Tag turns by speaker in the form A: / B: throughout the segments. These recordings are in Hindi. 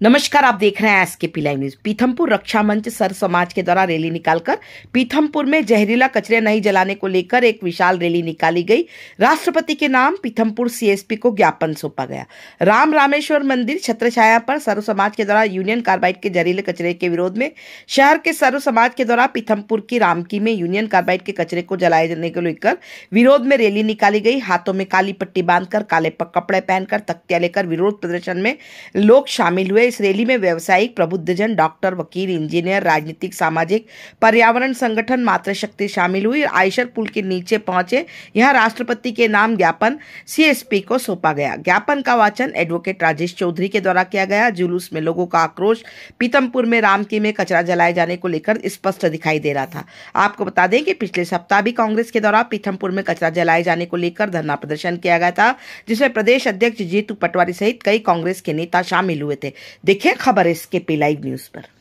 A: नमस्कार, आप देख रहे हैं एसकेपी लाइव न्यूज। पीथमपुर रक्षा मंच सर समाज के द्वारा रैली निकालकर पीथमपुर में जहरीला कचरे नहीं जलाने को लेकर एक विशाल रैली निकाली गई। राष्ट्रपति के नाम पीथमपुर सीएसपी को ज्ञापन सौंपा गया। राम रामेश्वर मंदिर छत्रछाया पर सर्व समाज के द्वारा यूनियन कार्बाइड के जहरीले कचरे के विरोध में शहर के सर्व समाज के द्वारा पीथमपुर की रामकी में यूनियन कार्बाइड के कचरे को जलाए जाने को लेकर विरोध में रैली निकाली गई। हाथों में काली पट्टी बांधकर काले कपड़े पहनकर तख्तियां लेकर विरोध प्रदर्शन में लोग शामिल हुए। इस रैली में व्यावसायिक, प्रबुद्धजन, डॉक्टर, वकील, इंजीनियर, राजनीतिक, सामाजिक, पर्यावरण संगठन, मातृशक्ति शामिल हुई। आयशर पुल के नीचे पहुंचे। यहां राष्ट्रपति के नाम ज्ञापन सीएसपी को सौंपा गया। ज्ञापन का वाचन एडवोकेट राजेश चौधरी के द्वारा किया गया। जुलूस में लोगों का आक्रोश पीथमपुर में रामकी में कचरा जलाए जाने को लेकर स्पष्ट दिखाई दे रहा था। आपको बता दें कि पिछले सप्ताह भी कांग्रेस के द्वारा पीथमपुर में कचरा जलाए जाने को लेकर धरना प्रदर्शन किया गया था, जिसमें प्रदेश अध्यक्ष जीतू पटवारी सहित कई कांग्रेस के नेता शामिल हुए थे। देखिए खबर एसकेपी लाइव न्यूज पर।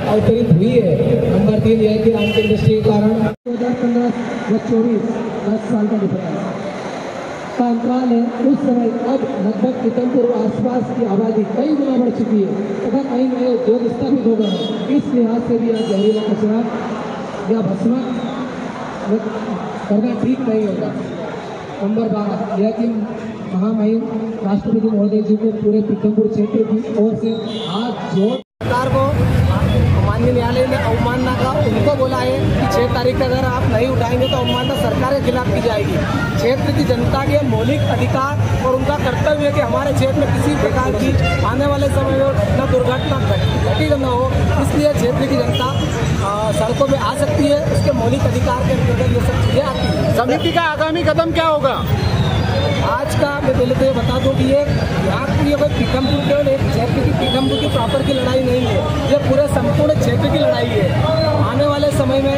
B: अवतरित हुई है। नंबर 3 यह कि रामकी इंडस्ट्री के कारण 2015 व 24 10 साल का डिफरेंस का अंतराल है। उस समय अब लगभग पीथमपुर और आसपास की आबादी कई गुना बढ़ चुकी है तथा कई नए उद्योग स्थापित हो गए हैं। इस लिहाज से भी यह जहरीला कचरा या भस्म करना ठीक नहीं होगा। नंबर 12 यह कि महामहिम राष्ट्रपति महोदय जी को पूरे पीथमपुर क्षेत्र की ओर से हाथ जोड़ सरकार को माननीय न्यायालय ने अवमानना का उनको बोला है कि 6 तारीख तक अगर आप नहीं उठाएंगे तो अवमानना सरकार के खिलाफ की जाएगी। क्षेत्र की जनता के मौलिक अधिकार और उनका कर्तव्य है कि हमारे क्षेत्र में किसी प्रकार की आने वाले समय में न दुर्घटना घटित न हो। इसलिए क्षेत्र की जनता सड़कों में आ सकती है। उसके मौलिक अधिकार के अंतर्गत ये सब चीज़ें आती हैं।
C: समिति का आगामी कदम क्या होगा?
B: आज का मैं पहले तो ये बता दूं कि ये यहाँ की कोई पीथमपुर केवल एक क्षेत्र की पीथमपुर की प्रॉपर की लड़ाई नहीं है, ये पूरे संपूर्ण क्षेत्र की लड़ाई है। आने वाले समय में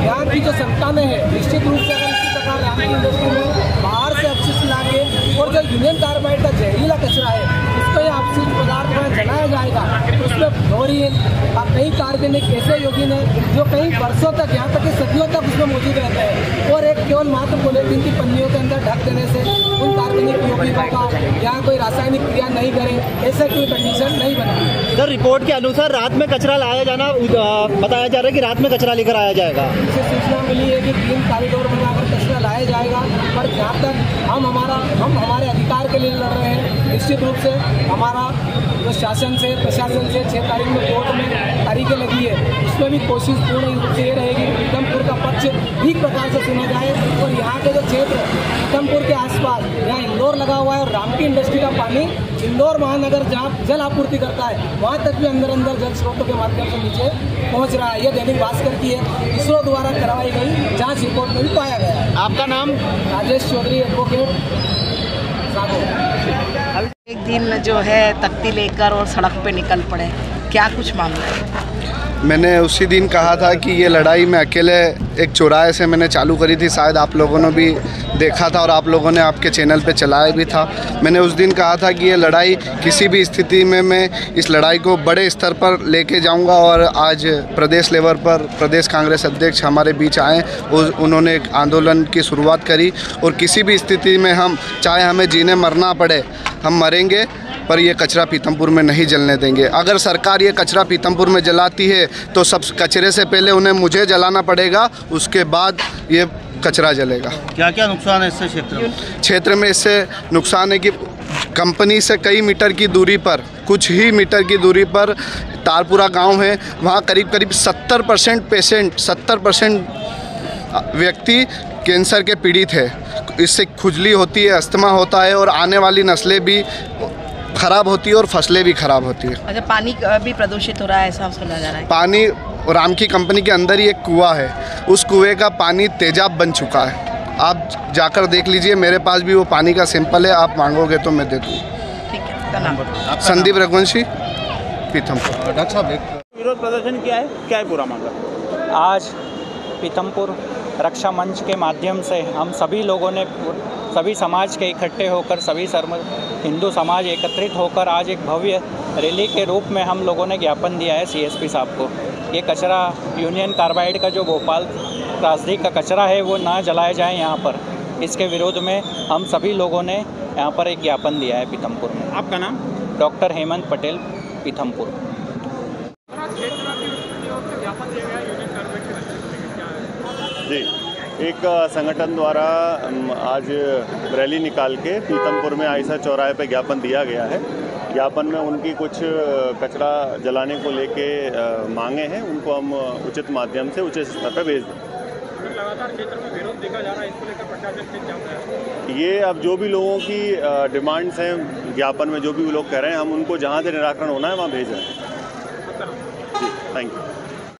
B: यहाँ की जो संतानें हैं निश्चित रूप से अगर इसी प्रकार रामकी इंडस्ट्री में बाहर से अपशिष्ट लाके और जो यूनियन कार्बाइड का जहरीला कचरा है उसको ये अपशिष्ट पदार्थ में जलाया जाएगा। उसमें फ्लोरीन और कई कार्बनिक ऐसे यौगिक हैं जो कई वर्षों तक यहाँ तक कि सदियों तक उसमें मौजूद रहते हैं और एक केवल मात्र पॉलीथीन की पन्नियों के अंदर ढक देने से उन कार्बनिक यौगिकों का यहाँ कोई रासायनिक क्रिया नहीं करे ऐसे कोई कंडीशन नहीं बनती।
C: सर, रिपोर्ट के अनुसार रात में कचरा लाया जाना बताया जा रहा है कि रात में कचरा लेकर आया जाएगा।
B: इससे सूचना मिली है कि 3 कॉरिडोर बनाकर कचरा लाया जाएगा, पर जहाँ तक हम हमारे अधिकार के लिए लड़ रहे हैं निश्चित रूप से हमारा जो शासन से प्रशासन से 6 तारीख में कोर्ट में तारीखें लगी है, उसमें भी कोशिश पूर्ण रूप से ये रहेगी कि पीथमपुर का पक्ष ठीक प्रकार से सुना जाए और यहाँ के जो क्षेत्र पीथमपुर के आसपास यहाँ इंदौर लगा हुआ है और रामकी इंडस्ट्री का पानी इंदौर महानगर जहाँ जल आपूर्ति करता है वहाँ तक भी अंदर जल स्रोतों के माध्यम से नीचे पहुँच रहा है। यह दैनिक भास्कर की है, इसरो द्वारा करवाई गई जाँच रिपोर्ट में भी पाया गया है।
C: आपका नाम?
B: राजेश चौधरी, एडवोकेट, सागो।
A: एक दिन जो है तख्ती लेकर और सड़क पे निकल पड़े, क्या कुछ मामला है?
D: मैंने उसी दिन कहा था कि ये लड़ाई मैं अकेले एक चौराहे से मैंने चालू करी थी, शायद आप लोगों ने भी देखा था और आप लोगों ने आपके चैनल पे चलाया भी था। मैंने उस दिन कहा था कि ये लड़ाई किसी भी स्थिति में मैं इस लड़ाई को बड़े स्तर पर लेके जाऊंगा और आज प्रदेश लेवल पर प्रदेश कांग्रेस अध्यक्ष हमारे बीच आए, उन्होंने एक आंदोलन की शुरुआत करी और किसी भी स्थिति में हम चाहे हमें जीने मरना पड़े हम मरेंगे, पर ये कचरा पीथमपुर में नहीं जलने देंगे। अगर सरकार ये कचरा पीथमपुर में जलाती है तो सब कचरे से पहले उन्हें मुझे जलाना पड़ेगा, उसके बाद ये कचरा जलेगा।
C: क्या क्या नुकसान है इससे
D: क्षेत्र में? इससे नुकसान है कि कंपनी से कई मीटर की दूरी पर, कुछ ही मीटर की दूरी पर तारपुरा गांव है, वहाँ करीब 70% पेशेंट, 70% व्यक्ति कैंसर के पीड़ित है। इससे खुजली होती है, अस्थमा होता है और आने वाली नस्लें भी खराब होती है और फसलें भी खराब होती है।
A: अच्छा, पानी भी प्रदूषित हो रहा है, ऐसा सुना जा रहा है?
D: पानी रामकी कंपनी के अंदर ही एक कुआं है, उस कुएं का पानी तेजाब बन चुका है। आप जाकर देख लीजिए, मेरे पास भी वो पानी का सैंपल है, आप मांगोगे तो मैं दे दूँ।
A: ठीक है,
D: संदीप रघुवंशी, पीथमपुर।
C: डॉक्टर साहब,
E: विरोध प्रदर्शन क्या है पूरा मामला?
F: आज पीथमपुर रक्षा मंच के माध्यम से हम सभी लोगों ने, सभी समाज के इकट्ठे होकर, सभी हिंदू समाज एकत्रित होकर आज एक भव्य रैली के रूप में हम लोगों ने ज्ञापन दिया है सीएसपी साहब को। ये कचरा यूनियन कार्बाइड का जो भोपाल त्रासदी का कचरा है वो ना जलाया जाए यहाँ पर, इसके विरोध में हम सभी लोगों ने यहाँ पर एक ज्ञापन दिया है पीथमपुर में।
E: आपका नाम?
F: डॉक्टर हेमंत पटेल, पीथमपुर।
G: जी, एक संगठन द्वारा आज रैली निकाल के पीथमपुर में आयशा चौराहे पे ज्ञापन दिया गया है। ज्ञापन में उनकी कुछ कचरा जलाने को लेके मांगे हैं, उनको हम उचित माध्यम से उचित स्तर पर भेज दें।
E: लगातार क्षेत्र में विरोध देखा जा रहा है, इसको लेकर प्रशासन से क्या प्रयास?
G: ये अब जो भी लोगों की डिमांड्स हैं ज्ञापन में, जो भी लोग कह रहे हैं, हम उनको जहाँ से निराकरण होना है वहाँ भेज रहे हैं। जी, थैंक यू।